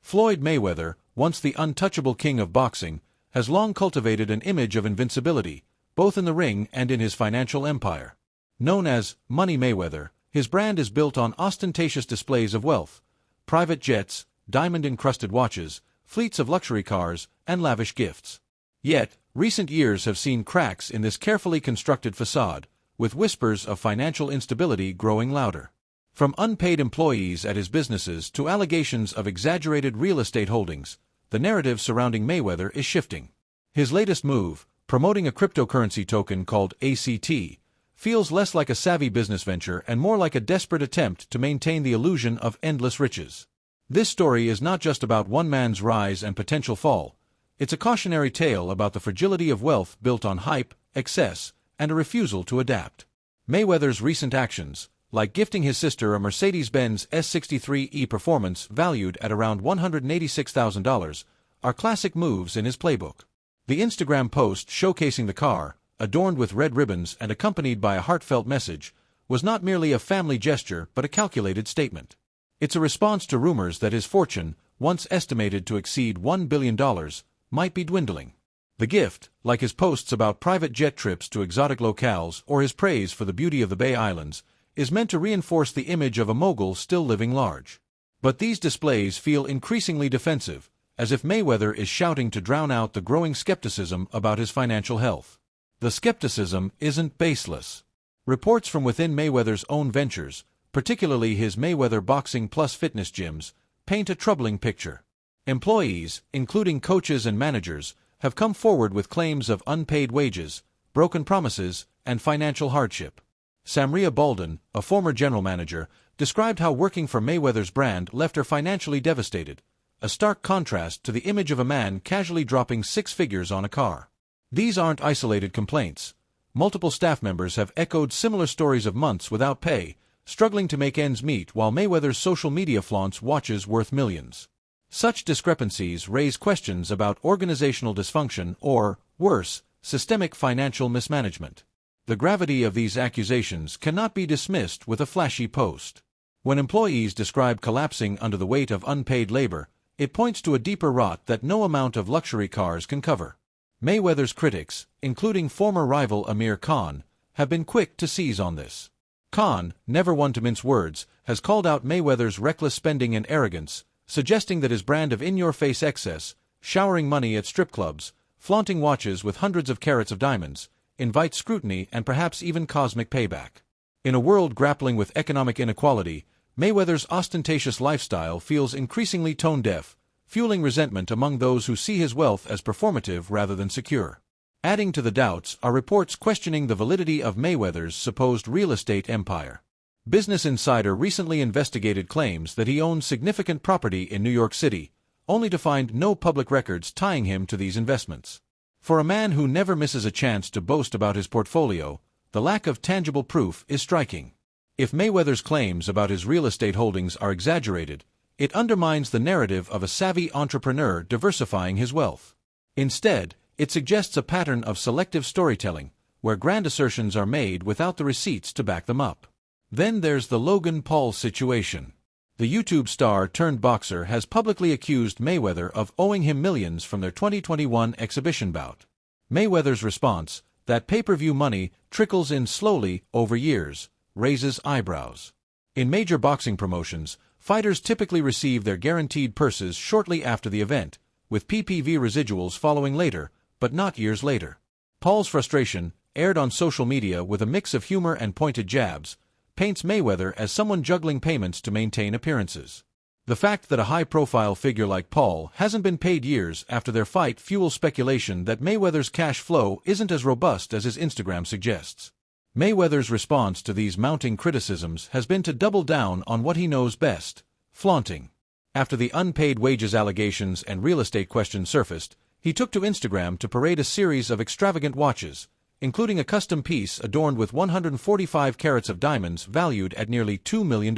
Floyd Mayweather, once the untouchable king of boxing, has long cultivated an image of invincibility, both in the ring and in his financial empire. Known as Money Mayweather, his brand is built on ostentatious displays of wealth, private jets, diamond-encrusted watches, fleets of luxury cars, and lavish gifts. Yet, recent years have seen cracks in this carefully constructed facade, with whispers of financial instability growing louder. From unpaid employees at his businesses to allegations of exaggerated real estate holdings, the narrative surrounding Mayweather is shifting. His latest move, promoting a cryptocurrency token called ACT, feels less like a savvy business venture and more like a desperate attempt to maintain the illusion of endless riches. This story is not just about one man's rise and potential fall. It's a cautionary tale about the fragility of wealth built on hype, excess, and a refusal to adapt. Mayweather's recent actions, like gifting his sister a Mercedes-Benz S63E Performance valued at around $186,000, are classic moves in his playbook. The Instagram post showcasing the car, adorned with red ribbons and accompanied by a heartfelt message, was not merely a family gesture but a calculated statement. It's a response to rumors that his fortune, once estimated to exceed $1 billion, might be dwindling. The gift, like his posts about private jet trips to exotic locales or his praise for the beauty of the Bay Islands, is meant to reinforce the image of a mogul still living large. But these displays feel increasingly defensive, as if Mayweather is shouting to drown out the growing skepticism about his financial health. The skepticism isn't baseless. Reports from within Mayweather's own ventures, particularly his Mayweather Boxing Plus fitness gyms, paint a troubling picture. Employees, including coaches and managers, have come forward with claims of unpaid wages, broken promises, and financial hardship. Samria Bolden, a former general manager, described how working for Mayweather's brand left her financially devastated, a stark contrast to the image of a man casually dropping six figures on a car. These aren't isolated complaints. Multiple staff members have echoed similar stories of months without pay, struggling to make ends meet while Mayweather's social media flaunts watches worth millions. Such discrepancies raise questions about organizational dysfunction or, worse, systemic financial mismanagement. The gravity of these accusations cannot be dismissed with a flashy post. When employees describe collapsing under the weight of unpaid labor, it points to a deeper rot that no amount of luxury cars can cover. Mayweather's critics, including former rival Amir Khan, have been quick to seize on this. Khan, never one to mince words, has called out Mayweather's reckless spending and arrogance, suggesting that his brand of in-your-face excess, showering money at strip clubs, flaunting watches with hundreds of carats of diamonds, invites scrutiny and perhaps even cosmic payback. In a world grappling with economic inequality, Mayweather's ostentatious lifestyle feels increasingly tone-deaf, fueling resentment among those who see his wealth as performative rather than secure. Adding to the doubts are reports questioning the validity of Mayweather's supposed real estate empire. Business Insider recently investigated claims that he owns significant property in New York City, only to find no public records tying him to these investments. For a man who never misses a chance to boast about his portfolio, the lack of tangible proof is striking. If Mayweather's claims about his real estate holdings are exaggerated, it undermines the narrative of a savvy entrepreneur diversifying his wealth. Instead, it suggests a pattern of selective storytelling, where grand assertions are made without the receipts to back them up. Then there's the Logan Paul situation. The YouTube star turned boxer has publicly accused Mayweather of owing him millions from their 2021 exhibition bout. Mayweather's response, that pay-per-view money trickles in slowly over years, raises eyebrows. In major boxing promotions, fighters typically receive their guaranteed purses shortly after the event, with PPV residuals following later, but not years later. Paul's frustration, aired on social media with a mix of humor and pointed jabs, paints Mayweather as someone juggling payments to maintain appearances. The fact that a high-profile figure like Paul hasn't been paid years after their fight fuels speculation that Mayweather's cash flow isn't as robust as his Instagram suggests. Mayweather's response to these mounting criticisms has been to double down on what he knows best: flaunting. After the unpaid wages allegations and real estate questions surfaced, he took to Instagram to parade a series of extravagant watches, including a custom piece adorned with 145 carats of diamonds valued at nearly $2 million.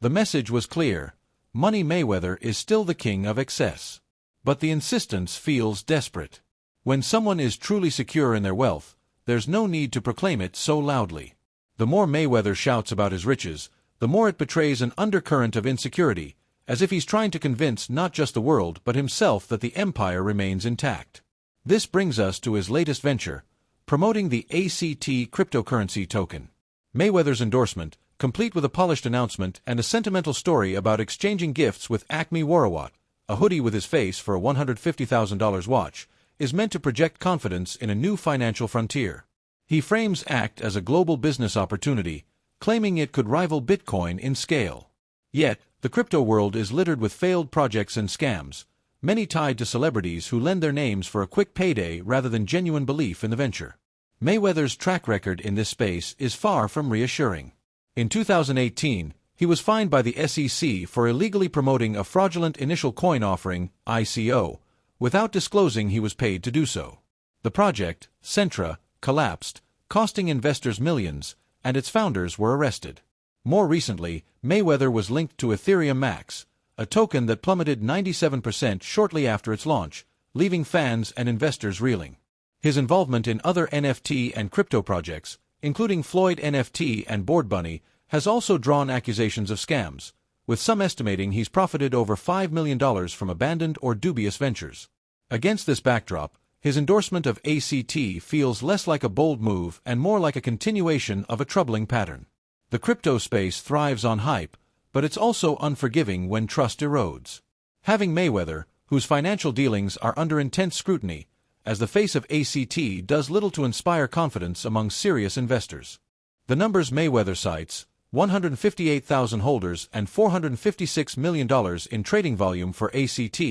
The message was clear: Money Mayweather is still the king of excess. But the insistence feels desperate. When someone is truly secure in their wealth, there's no need to proclaim it so loudly. The more Mayweather shouts about his riches, the more it betrays an undercurrent of insecurity, as if he's trying to convince not just the world but himself that the empire remains intact. This brings us to his latest venture, promoting the ACT cryptocurrency token. Mayweather's endorsement, complete with a polished announcement and a sentimental story about exchanging gifts with Acme Warawat, a hoodie with his face for a $150,000 watch, is meant to project confidence in a new financial frontier. He frames ACT as a global business opportunity, claiming it could rival Bitcoin in scale. Yet, the crypto world is littered with failed projects and scams, many tied to celebrities who lend their names for a quick payday rather than genuine belief in the venture. Mayweather's track record in this space is far from reassuring. In 2018, he was fined by the SEC for illegally promoting a fraudulent initial coin offering, ICO, without disclosing he was paid to do so. The project, Centra, collapsed, costing investors millions, and its founders were arrested. More recently, Mayweather was linked to Ethereum Max, a token that plummeted 97% shortly after its launch, leaving fans and investors reeling. His involvement in other NFT and crypto projects, including Floyd NFT and Board Bunny, has also drawn accusations of scams, with some estimating he's profited over $5 million from abandoned or dubious ventures. Against this backdrop, his endorsement of ACT feels less like a bold move and more like a continuation of a troubling pattern. The crypto space thrives on hype, but it's also unforgiving when trust erodes. Having Mayweather, whose financial dealings are under intense scrutiny, as the face of ACT does little to inspire confidence among serious investors. The numbers Mayweather cites, 158,000 holders and $456 million in trading volume for ACT,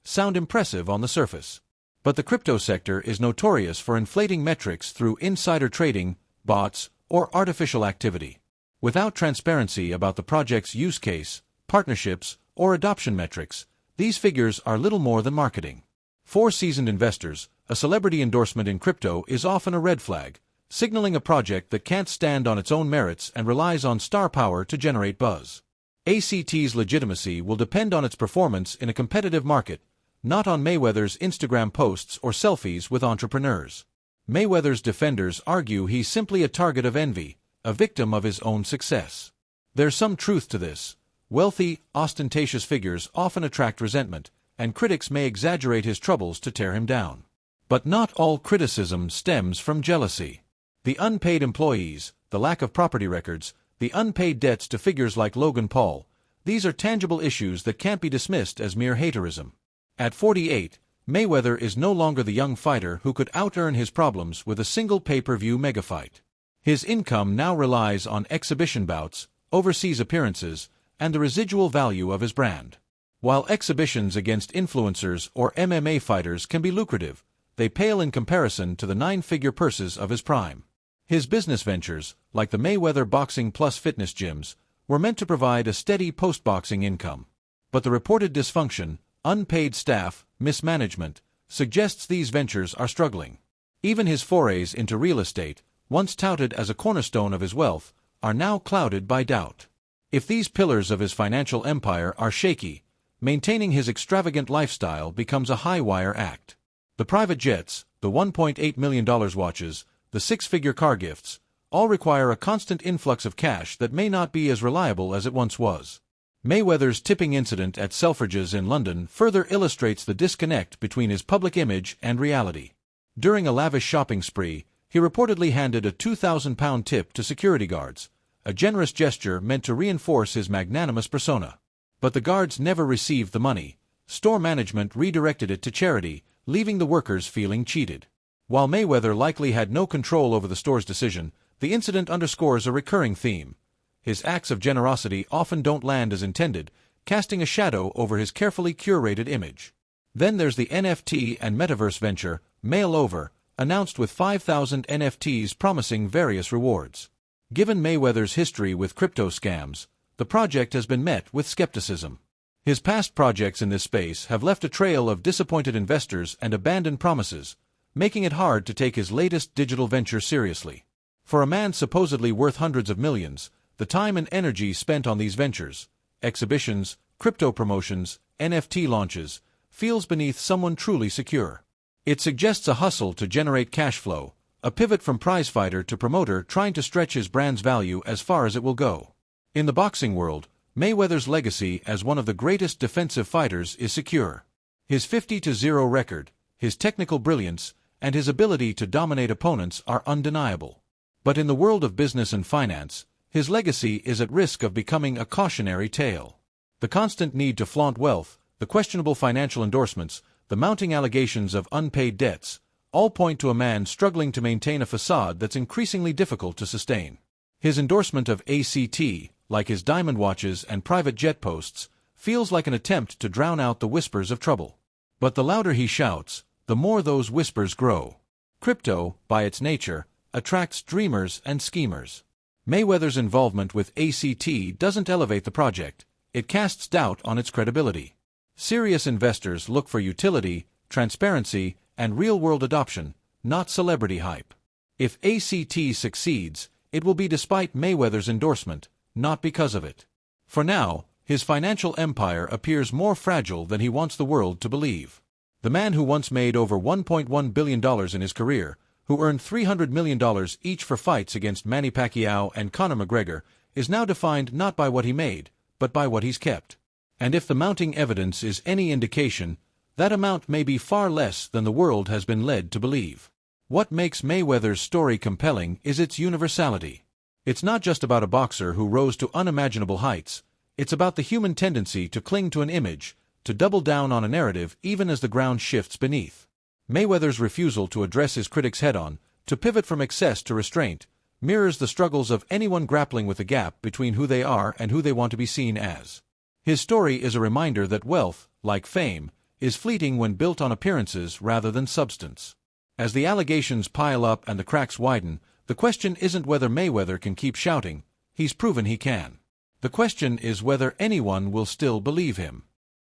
sound impressive on the surface. But the crypto sector is notorious for inflating metrics through insider trading, bots, or artificial activity. Without transparency about the project's use case, partnerships, or adoption metrics, these figures are little more than marketing. For seasoned investors, a celebrity endorsement in crypto is often a red flag, signaling a project that can't stand on its own merits and relies on star power to generate buzz. ACT's legitimacy will depend on its performance in a competitive market, not on Mayweather's Instagram posts or selfies with entrepreneurs. Mayweather's defenders argue he's simply a target of envy, a victim of his own success. There's some truth to this. Wealthy, ostentatious figures often attract resentment, and critics may exaggerate his troubles to tear him down. But not all criticism stems from jealousy. The unpaid employees, the lack of property records, the unpaid debts to figures like Logan Paul, these are tangible issues that can't be dismissed as mere haterism. At 48, Mayweather is no longer the young fighter who could out-earn his problems with a single pay-per-view megafight. His income now relies on exhibition bouts, overseas appearances, and the residual value of his brand. While exhibitions against influencers or MMA fighters can be lucrative, they pale in comparison to the nine-figure purses of his prime. His business ventures, like the Mayweather Boxing Plus fitness gyms, were meant to provide a steady post-boxing income. But the reported dysfunction, unpaid staff, mismanagement, suggests these ventures are struggling. Even his forays into real estate, once touted as a cornerstone of his wealth, are now clouded by doubt. If these pillars of his financial empire are shaky, maintaining his extravagant lifestyle becomes a high-wire act. The private jets, the $1.8 million watches, the six-figure car gifts, all require a constant influx of cash that may not be as reliable as it once was. Mayweather's tipping incident at Selfridges in London further illustrates the disconnect between his public image and reality. During a lavish shopping spree, he reportedly handed a £2,000 tip to security guards, a generous gesture meant to reinforce his magnanimous persona. But the guards never received the money. Store management redirected it to charity, leaving the workers feeling cheated. While Mayweather likely had no control over the store's decision, the incident underscores a recurring theme. His acts of generosity often don't land as intended, casting a shadow over his carefully curated image. Then there's the NFT and metaverse venture, Mail Over, announced with 5,000 NFTs promising various rewards. Given Mayweather's history with crypto scams, the project has been met with skepticism. His past projects in this space have left a trail of disappointed investors and abandoned promises, making it hard to take his latest digital venture seriously. For a man supposedly worth hundreds of millions, the time and energy spent on these ventures, exhibitions, crypto promotions, NFT launches, feels beneath someone truly secure. It suggests a hustle to generate cash flow, a pivot from prizefighter to promoter trying to stretch his brand's value as far as it will go. In the boxing world, Mayweather's legacy as one of the greatest defensive fighters is secure. His 50-0 record, his technical brilliance, and his ability to dominate opponents are undeniable. But in the world of business and finance, his legacy is at risk of becoming a cautionary tale. The constant need to flaunt wealth, the questionable financial endorsements, the mounting allegations of unpaid debts, all point to a man struggling to maintain a facade that's increasingly difficult to sustain. His endorsement of ACT, like his diamond watches and private jet posts, feels like an attempt to drown out the whispers of trouble. But the louder he shouts, the more those whispers grow. Crypto, by its nature, attracts dreamers and schemers. Mayweather's involvement with ACT doesn't elevate the project, it casts doubt on its credibility. Serious investors look for utility, transparency, and real-world adoption, not celebrity hype. If ACT succeeds, it will be despite Mayweather's endorsement, not because of it. For now, his financial empire appears more fragile than he wants the world to believe. The man who once made over $1.1 billion in his career, who earned $300 million each for fights against Manny Pacquiao and Conor McGregor, is now defined not by what he made, but by what he's kept. And if the mounting evidence is any indication, that amount may be far less than the world has been led to believe. What makes Mayweather's story compelling is its universality. It's not just about a boxer who rose to unimaginable heights, it's about the human tendency to cling to an image, to double down on a narrative even as the ground shifts beneath. Mayweather's refusal to address his critics head-on, to pivot from excess to restraint, mirrors the struggles of anyone grappling with the gap between who they are and who they want to be seen as. His story is a reminder that wealth, like fame, is fleeting when built on appearances rather than substance. As the allegations pile up and the cracks widen, the question isn't whether Mayweather can keep shouting, he's proven he can. The question is whether anyone will still believe him.